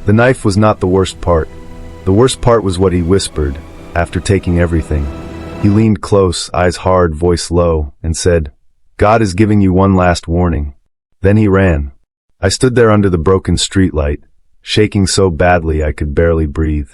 The knife was not the worst part. The worst part was what he whispered, after taking everything. He leaned close, eyes hard, voice low, and said, "God is giving you one last warning." Then he ran. I stood there under the broken streetlight, shaking so badly I could barely breathe.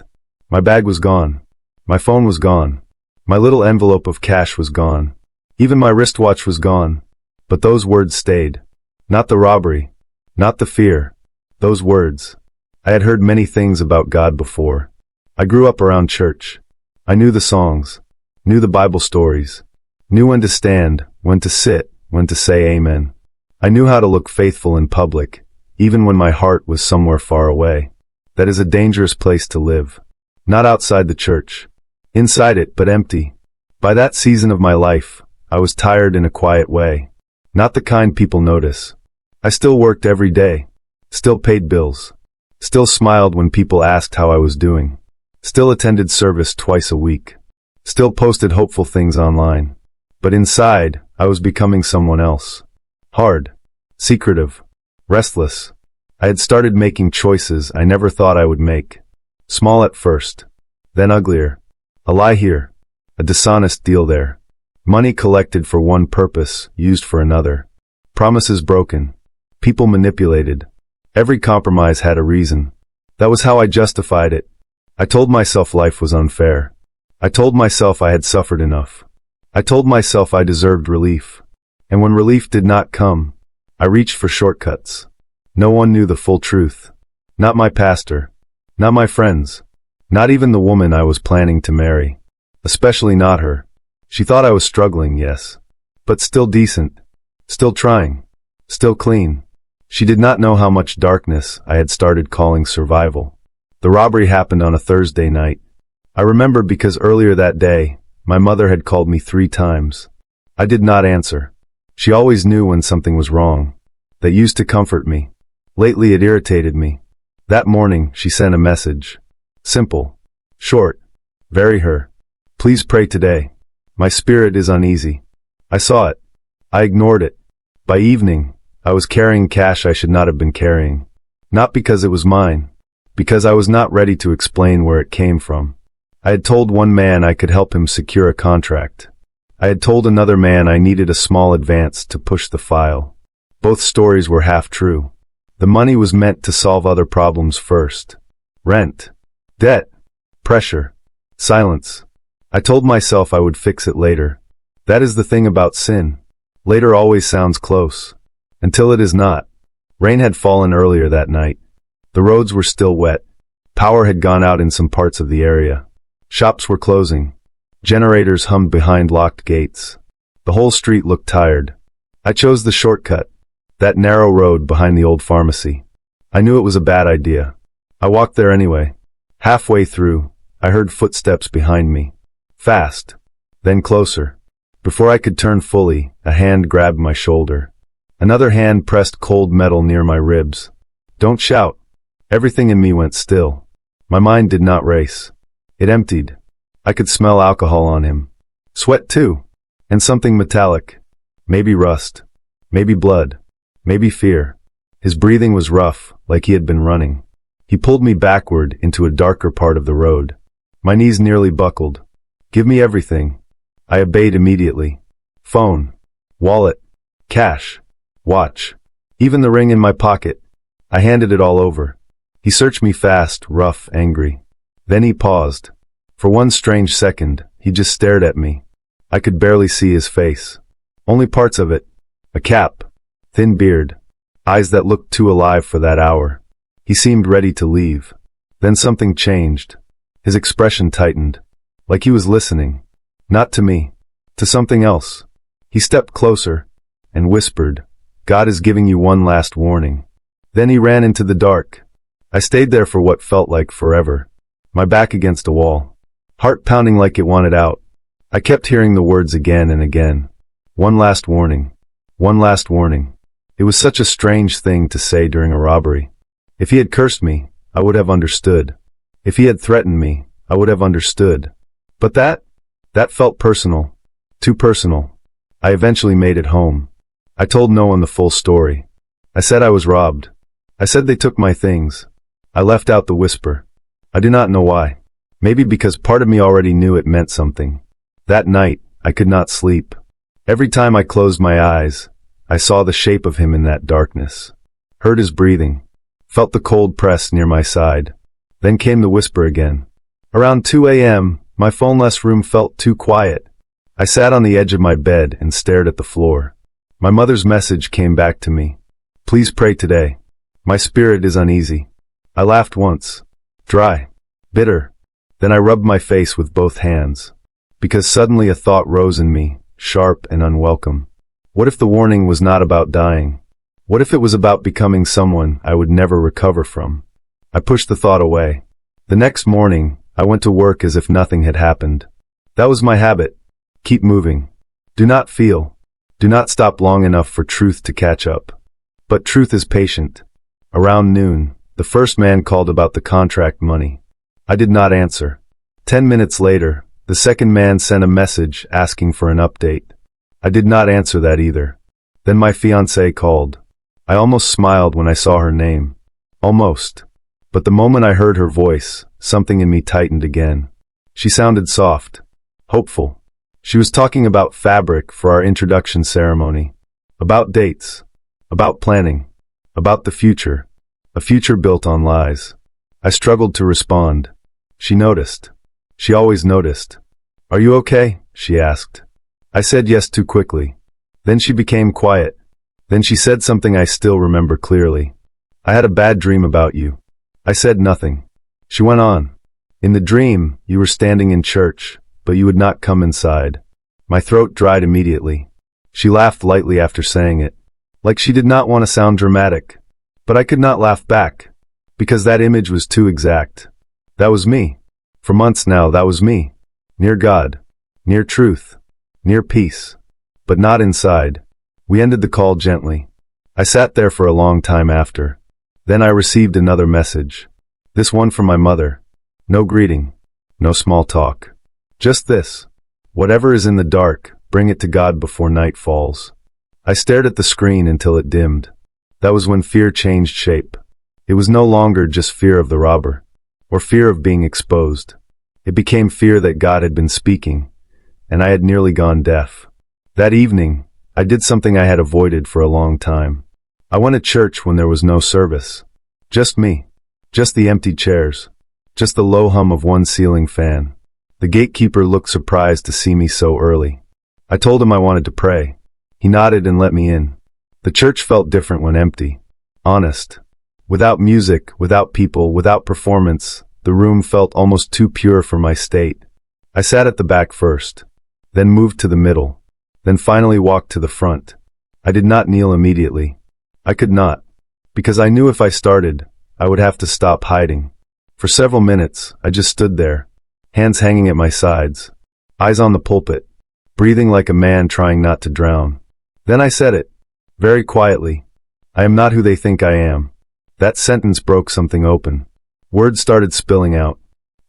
My bag was gone. My phone was gone. My little envelope of cash was gone. Even my wristwatch was gone. But those words stayed. Not the robbery. Not the fear. Those words. I had heard many things about God before. I grew up around church. I knew the songs. Knew the Bible stories. Knew when to stand, when to sit, when to say amen. I knew how to look faithful in public, even when my heart was somewhere far away. That is a dangerous place to live. Not outside the church. Inside it, but empty. By that season of my life, I was tired in a quiet way. Not the kind people notice. I still worked every day. Still paid bills. Still smiled when people asked how I was doing. Still attended service twice a week. Still posted hopeful things online. But inside, I was becoming someone else. Hard. Secretive. Restless. I had started making choices I never thought I would make. Small at first. Then uglier. A lie here. A dishonest deal there. Money collected for one purpose, used for another. Promises broken. People manipulated. Every compromise had a reason. That was how I justified it. I told myself life was unfair. I told myself I had suffered enough. I told myself I deserved relief. And when relief did not come, I reached for shortcuts. No one knew the full truth. Not my pastor. Not my friends. Not even the woman I was planning to marry. Especially not her. She thought I was struggling, yes. But still decent. Still trying. Still clean. She did not know how much darkness I had started calling survival. The robbery happened on a Thursday night. I remember because earlier that day, my mother had called me 3 times. I did not answer. She always knew when something was wrong. That used to comfort me. Lately it irritated me. That morning, she sent a message. Simple. Short. Very her. Please pray today. My spirit is uneasy. I saw it. I ignored it. By evening, I was carrying cash I should not have been carrying. Not because it was mine. Because I was not ready to explain where it came from. I had told one man I could help him secure a contract. I had told another man I needed a small advance to push the file. Both stories were half true. The money was meant to solve other problems first. Rent. Debt. Pressure. Silence. I told myself I would fix it later. That is the thing about sin. Later always sounds close. Until it is not. Rain had fallen earlier that night. The roads were still wet. Power had gone out in some parts of the area. Shops were closing. Generators hummed behind locked gates. The whole street looked tired. I chose the shortcut. That narrow road behind the old pharmacy. I knew it was a bad idea. I walked there anyway. Halfway through, I heard footsteps behind me. Fast. Then closer. Before I could turn fully, a hand grabbed my shoulder. Another hand pressed cold metal near my ribs. Don't shout. Everything in me went still. My mind did not race. It emptied. I could smell alcohol on him. Sweat too. And something metallic. Maybe rust. Maybe blood. Maybe fear. His breathing was rough, like he had been running. He pulled me backward into a darker part of the road. My knees nearly buckled. Give me everything. I obeyed immediately. Phone. Wallet. Cash. Watch. Even the ring in my pocket. I handed it all over. He searched me fast, rough, angry. Then he paused. For one strange second, he just stared at me. I could barely see his face. Only parts of it. A cap. Thin beard. Eyes that looked too alive for that hour. He seemed ready to leave. Then something changed. His expression tightened. Like he was listening. Not to me. To something else. He stepped closer and whispered, "God is giving you one last warning." Then he ran into the dark. I stayed there for what felt like forever. My back against a wall. Heart pounding like it wanted out. I kept hearing the words again and again. One last warning. One last warning. It was such a strange thing to say during a robbery. If he had cursed me, I would have understood. If he had threatened me, I would have understood. But that felt personal. Too personal. I eventually made it home. I told no one the full story. I said I was robbed. I said they took my things. I left out the whisper. I do not know why. Maybe because part of me already knew it meant something. That night, I could not sleep. Every time I closed my eyes, I saw the shape of him in that darkness. Heard his breathing. Felt the cold press near my side. Then came the whisper again. Around 2 a.m., my phoneless room felt too quiet. I sat on the edge of my bed and stared at the floor. My mother's message came back to me. Please pray today. My spirit is uneasy. I laughed once. Dry. Bitter. Then I rubbed my face with both hands. Because suddenly a thought rose in me, sharp and unwelcome. What if the warning was not about dying? What if it was about becoming someone I would never recover from? I pushed the thought away. The next morning, I went to work as if nothing had happened. That was my habit. Keep moving. Do not feel. Do not stop long enough for truth to catch up. But truth is patient. Around noon, the first man called about the contract money. I did not answer. 10 minutes later, the second man sent a message asking for an update. I did not answer that either. Then my fiancée called. I almost smiled when I saw her name. Almost. But the moment I heard her voice, something in me tightened again. She sounded soft. Hopeful. She was talking about fabric for our introduction ceremony. About dates. About planning. About the future. A future built on lies. I struggled to respond. She noticed. She always noticed. Are you okay? She asked. I said yes too quickly. Then she became quiet. Then she said something I still remember clearly. I had a bad dream about you. I said nothing. She went on. In the dream, you were standing in church, but you would not come inside. My throat dried immediately. She laughed lightly after saying it, like she did not want to sound dramatic. But I could not laugh back, because that image was too exact. That was me. For months now, that was me. Near God. Near truth. Near peace. But not inside. We ended the call gently. I sat there for a long time after. Then I received another message. This one from my mother. No greeting. No small talk. Just this. Whatever is in the dark, bring it to God before night falls. I stared at the screen until it dimmed. That was when fear changed shape. It was no longer just fear of the robber, or fear of being exposed. It became fear that God had been speaking, and I had nearly gone deaf. That evening, I did something I had avoided for a long time. I went to church when there was no service. Just me. Just the empty chairs. Just the low hum of one ceiling fan. The gatekeeper looked surprised to see me so early. I told him I wanted to pray. He nodded and let me in. The church felt different when empty. Honest. Without music, without people, without performance, the room felt almost too pure for my state. I sat at the back first, then moved to the middle, then finally walked to the front. I did not kneel immediately. I could not, because I knew if I started, I would have to stop hiding. For several minutes, I just stood there, hands hanging at my sides, eyes on the pulpit, breathing like a man trying not to drown. Then I said it, very quietly. I am not who they think I am. That sentence broke something open. Words started spilling out.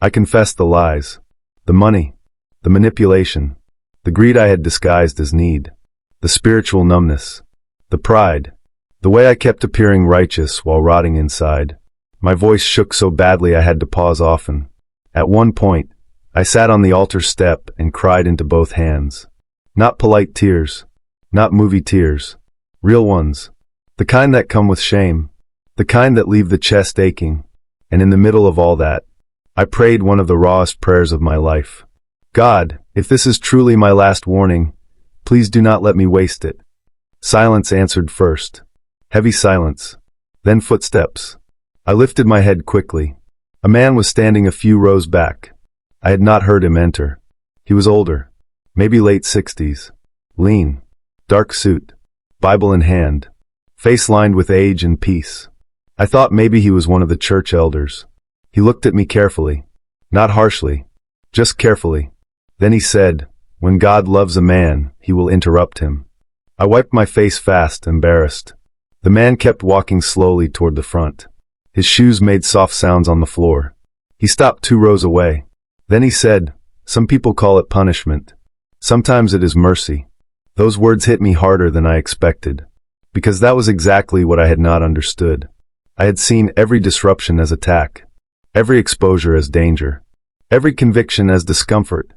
I confessed the lies, the money, the manipulation, the greed I had disguised as need, the spiritual numbness, the pride, the way I kept appearing righteous while rotting inside. My voice shook so badly I had to pause often. At one point, I sat on the altar step and cried into both hands. Not polite tears, not movie tears, real ones, the kind that come with shame, the kind that leave the chest aching. And in the middle of all that, I prayed one of the rawest prayers of my life. God, if this is truly my last warning, please do not let me waste it. Silence answered first. Heavy silence. Then footsteps. I lifted my head quickly. A man was standing a few rows back. I had not heard him enter. He was older, maybe late 60s. Lean. Dark suit. Bible in hand. Face lined with age and peace. I thought maybe he was one of the church elders. He looked at me carefully. Not harshly. Just carefully. Then he said, "When God loves a man, he will interrupt him." I wiped my face fast, embarrassed. The man kept walking slowly toward the front. His shoes made soft sounds on the floor. He stopped 2 rows away. Then he said, "Some people call it punishment. Sometimes it is mercy." Those words hit me harder than I expected, because that was exactly what I had not understood. I had seen every disruption as attack, every exposure as danger, every conviction as discomfort.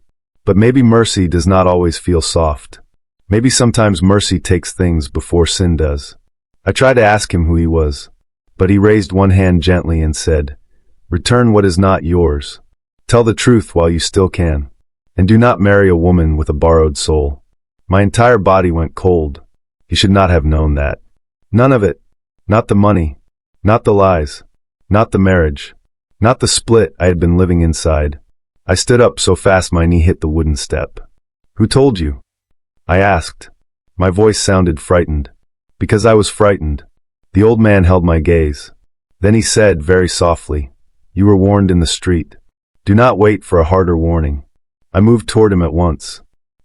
But maybe mercy does not always feel soft. Maybe sometimes mercy takes things before sin does. I tried to ask him who he was, but he raised one hand gently and said, "Return what is not yours. Tell the truth while you still can. And do not marry a woman with a borrowed soul." My entire body went cold. He should not have known that. None of it. Not the money. Not the lies. Not the marriage. Not the split I had been living inside. I stood up so fast my knee hit the wooden step. "Who told you?" I asked. My voice sounded frightened. Because I was frightened. The old man held my gaze. Then he said very softly, "You were warned in the street. Do not wait for a harder warning." I moved toward him at once.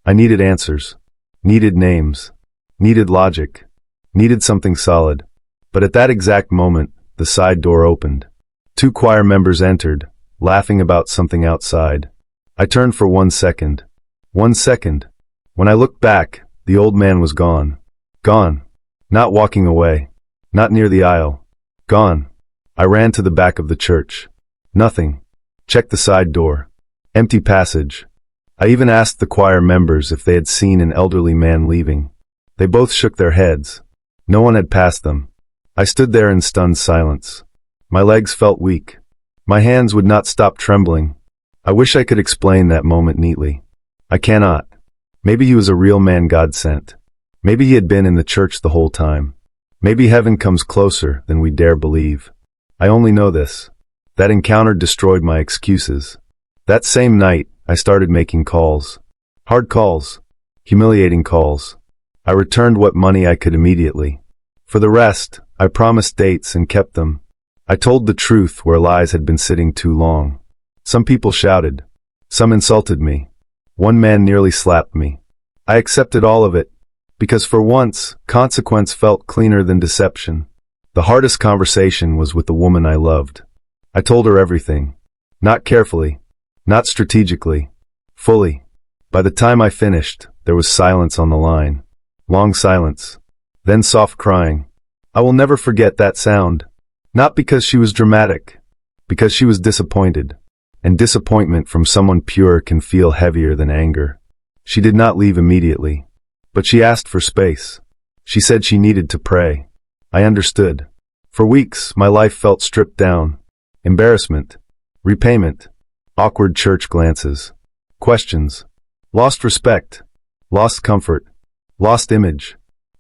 I needed answers. Needed names. Needed logic. Needed something solid. But at that exact moment, the side door opened. 2 choir members entered, laughing about something outside. I turned for 1 second. 1 second. When I looked back, the old man was gone. Gone. Not walking away. Not near the aisle. Gone. I ran to the back of the church. Nothing. Checked the side door. Empty passage. I even asked the choir members if they had seen an elderly man leaving. They both shook their heads. No one had passed them. I stood there in stunned silence. My legs felt weak. My hands would not stop trembling. I wish I could explain that moment neatly. I cannot. Maybe he was a real man God sent. Maybe he had been in the church the whole time. Maybe heaven comes closer than we dare believe. I only know this. That encounter destroyed my excuses. That same night, I started making calls. Hard calls. Humiliating calls. I returned what money I could immediately. For the rest, I promised dates and kept them. I told the truth where lies had been sitting too long. Some people shouted. Some insulted me. One man nearly slapped me. I accepted all of it, because for once, consequence felt cleaner than deception. The hardest conversation was with the woman I loved. I told her everything. Not carefully. Not strategically. Fully. By the time I finished, there was silence on the line. Long silence. Then soft crying. I will never forget that sound. Not because she was dramatic. Because she was disappointed. And disappointment from someone pure can feel heavier than anger. She did not leave immediately. But she asked for space. She said she needed to pray. I understood. For weeks, my life felt stripped down. Embarrassment. Repayment. Awkward church glances. Questions. Lost respect. Lost comfort. Lost image.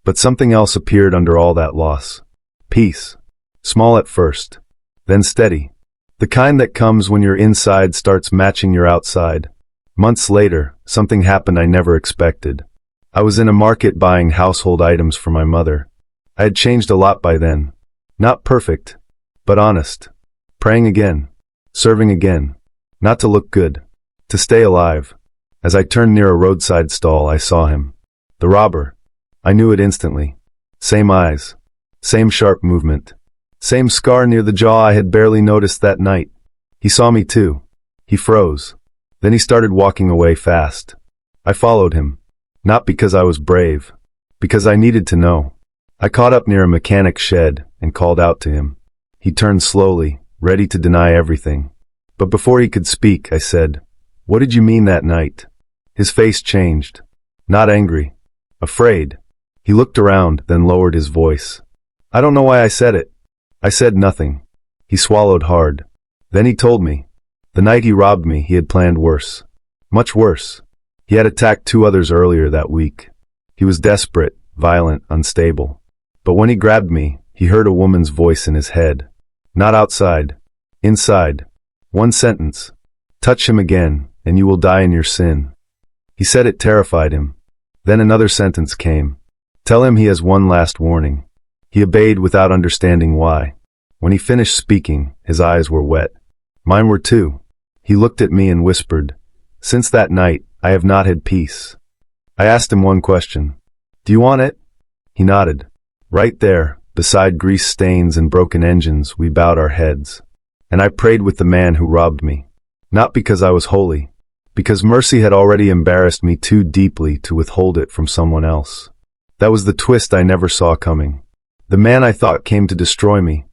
But something else appeared under all that loss. Peace. Small at first. Then steady. The kind that comes when your inside starts matching your outside. Months later, something happened I never expected. I was in a market buying household items for my mother. I had changed a lot by then. Not perfect, but honest. Praying again. Serving again. Not to look good. To stay alive. As I turned near a roadside stall, I saw him. The robber. I knew it instantly. Same eyes. Same sharp movement. Same scar near the jaw I had barely noticed that night. He saw me too. He froze. Then he started walking away fast. I followed him. Not because I was brave. Because I needed to know. I caught up near a mechanic's shed and called out to him. He turned slowly, ready to deny everything. But before he could speak, I said, "What did you mean that night?" His face changed. Not angry. Afraid. He looked around, then lowered his voice. I don't know why I said it. I said nothing. He swallowed hard. Then he told me. The night he robbed me, he had planned worse. Much worse. He had attacked 2 others earlier that week. He was desperate, violent, unstable. But when he grabbed me, he heard a woman's voice in his head. Not outside. Inside. One sentence. Touch him again, and you will die in your sin. He said it terrified him. Then another sentence came. Tell him he has one last warning. He obeyed without understanding why. When he finished speaking, his eyes were wet. Mine were too. He looked at me and whispered, "Since that night, I have not had peace." I asked him one question. "Do you want it?" He nodded. Right there, beside grease stains and broken engines, we bowed our heads. And I prayed with the man who robbed me. Not because I was holy. Because mercy had already embarrassed me too deeply to withhold it from someone else. That was the twist I never saw coming. The man I thought came to destroy me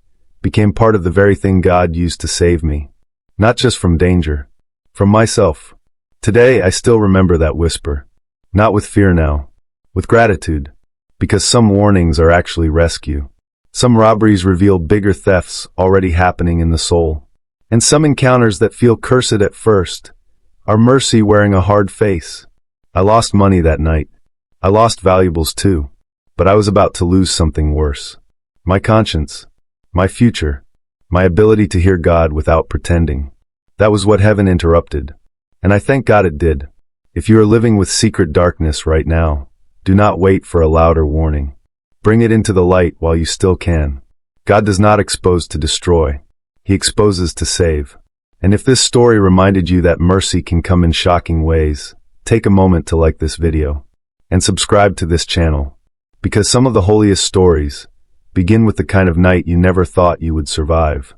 became part of the very thing God used to save me. Not just from danger, from myself. Today, I still remember that whisper. Not with fear now, with gratitude. Because some warnings are actually rescue. Some robberies reveal bigger thefts already happening in the soul. And some encounters that feel cursed at first are mercy wearing a hard face. I lost money that night. I lost valuables too. But I was about to lose something worse. My conscience. My future. My ability to hear God without pretending. That was what heaven interrupted. And I thank God it did. If you are living with secret darkness right now, do not wait for a louder warning. Bring it into the light while you still can. God does not expose to destroy. He exposes to save. And if this story reminded you that mercy can come in shocking ways, take a moment to like this video and subscribe to this channel. Because some of the holiest stories begin with the kind of night you never thought you would survive.